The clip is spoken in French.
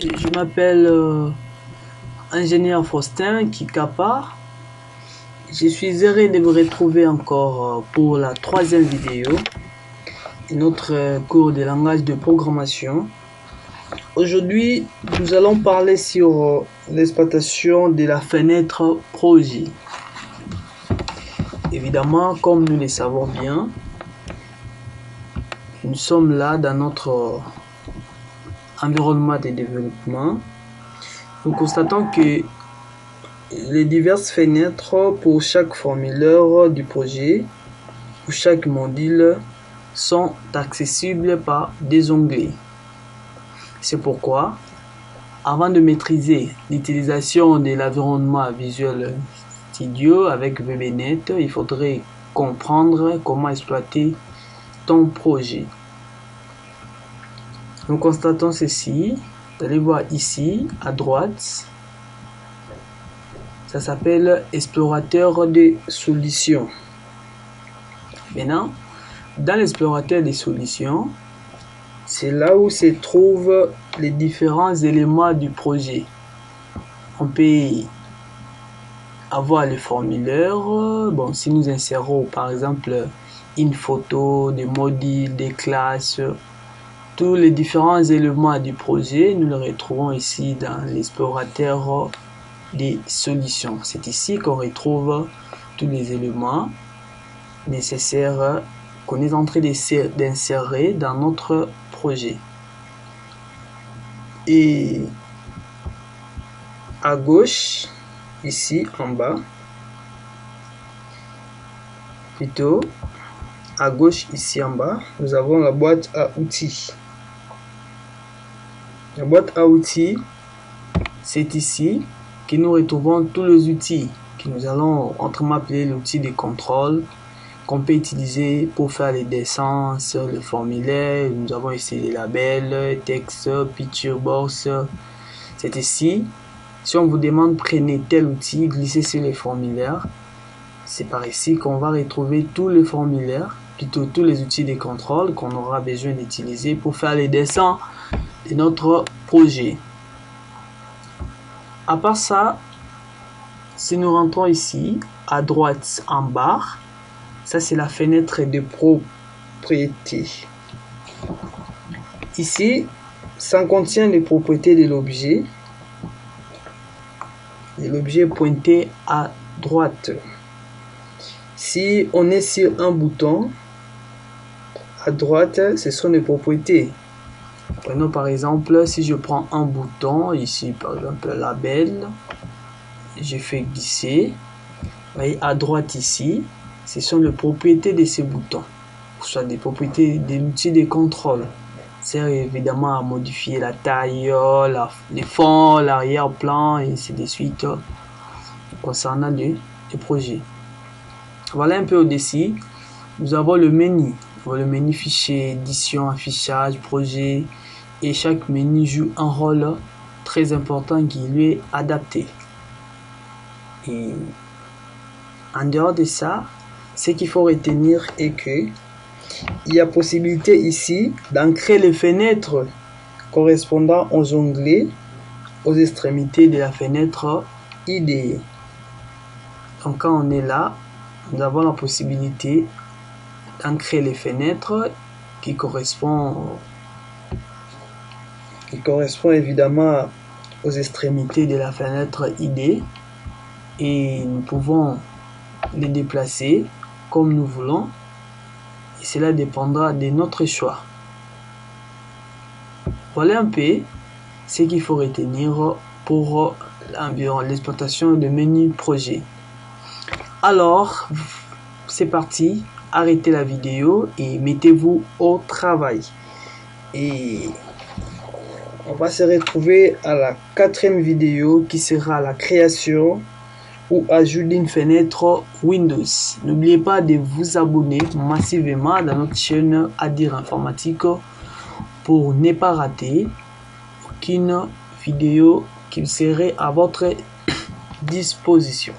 Je m'appelle ingénieur Faustin Kikapa. Je suis heureux de vous retrouver encore pour la troisième vidéo de notre cours de langage de programmation. Aujourd'hui, nous allons parler sur l'exploitation de la fenêtre projet. Évidemment, comme nous le savons bien, nous sommes là dans notre environnement de développement. Nous constatons que les diverses fenêtres pour chaque formulaire du projet ou chaque module sont accessibles par des onglets. C'est pourquoi, avant de maîtriser l'utilisation de l'environnement Visual Studio avec VBNet, il faudrait comprendre comment exploiter ton projet. Nous constatons ceci. Vous allez voir ici à droite, ça s'appelle explorateur de solutions. Maintenant, dans l'explorateur des solutions, c'est là où se trouvent les différents éléments du projet. On peut avoir le formulaire. Bon, si nous insérons par exemple une photo, des modules, des classes, tous les différents éléments du projet, nous les retrouvons ici dans l'explorateur des solutions. C'est ici qu'on retrouve tous les éléments nécessaires qu'on est en train d'insérer dans notre projet. Et à gauche, ici en bas, plutôt à gauche ici en bas, nous avons la boîte à outils. La boîte à outils, c'est ici que nous retrouvons tous les outils que nous allons autrement appeler l'outil de contrôle qu'on peut utiliser pour faire les dessins sur le formulaire. Nous avons ici les labels, texte, picture box. C'est ici. Si on vous demande prenez tel outil, glissez sur les formulaires. C'est par ici qu'on va retrouver tous les formulaires, plutôt tous les outils de contrôle qu'on aura besoin d'utiliser pour faire les dessins de notre projet. À part ça, si nous rentrons ici, à droite en bas, ça c'est la fenêtre de propriété. Ici, ça contient les propriétés de l'objet. Et l'objet pointé à droite. Si on est sur un bouton, à droite, ce sont les propriétés. Prenons par exemple, si je prends un bouton, ici par exemple label, je fais glisser. Vous voyez, à droite ici, ce sont les propriétés de ces boutons, soit des propriétés de l'outil de contrôle. C'est évidemment à modifier la taille, les fonds, l'arrière-plan et ainsi de suite concernant les projets. Voilà un peu au-dessus. Nous avons le menu. Le menu fichier, édition, affichage, projet. Et chaque menu joue un rôle très important qui lui est adapté. Et en dehors de ça, ce qu'il faut retenir est que il y a possibilité ici d'ancrer les fenêtres correspondant aux onglets aux extrémités de la fenêtre IDE. Donc quand on est là, nous avons la possibilité d'ancrer les fenêtres qui correspond évidemment aux extrémités de la fenêtre IDE, et nous pouvons les déplacer comme nous voulons. Et cela dépendra de notre choix. Voilà un peu ce qu'il faut retenir pour l'exploitation de menu projet. Alors, c'est parti. Arrêtez la vidéo et mettez-vous au travail. Et on va se retrouver à la quatrième vidéo qui sera la création ou ajout d'une fenêtre Windows. N'oubliez pas de vous abonner massivement dans notre chaîne Adir Informatique pour ne pas rater aucune vidéo qui serait à votre disposition.